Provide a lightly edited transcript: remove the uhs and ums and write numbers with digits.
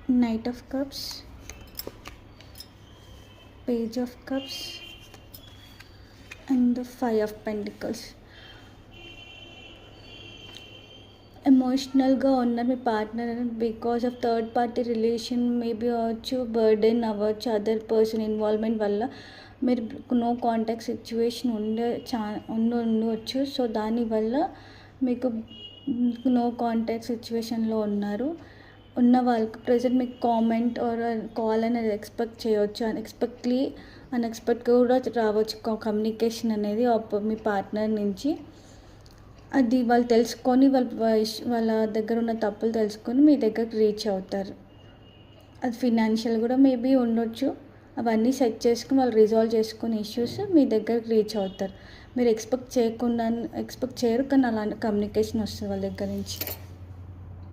Knight of Cups, Page of Cups, and the Five of Pentacles. ఎమోషనల్గా ఉన్నారు మీ partner because of third party relation maybe అవ్వచ్చు, burden అవ్వచ్చు, other person involvement వల్ల మీరు no contact situation ఉండవచ్చు. So దానివల్ల మీకు నో కాంటాక్ట్ సిచ్యువేషన్లో ఉన్నారు. ఉన్న వాళ్ళకి ప్రజెంట్ మీకు కామెంట్ ఆర్ కాల్ అనేది ఎక్స్పెక్ట్ చేయవచ్చు. అన్ఎక్స్పెక్ట్గా కూడా రావచ్చు కమ్యూనికేషన్ అనేది మీ పార్ట్నర్ నుంచి. అది వాళ్ళు తెలుసుకొని వాళ్ళ దగ్గర ఉన్న తప్పులు తెలుసుకొని మీ దగ్గరకు రీచ్ అవుతారు. అది ఫినాన్షియల్ కూడా మేబీ ఉండొచ్చు. అవన్నీ సెట్ చేసుకుని వాళ్ళు రిజాల్వ్ చేసుకుని ఇష్యూస్ మీ దగ్గరకు రీచ్ అవుతారు. మీరు ఎక్స్పెక్ట్ చేయరు, కానీ అలాంటి కమ్యూనికేషన్ వస్తుంది వాళ్ళ దగ్గర నుంచి.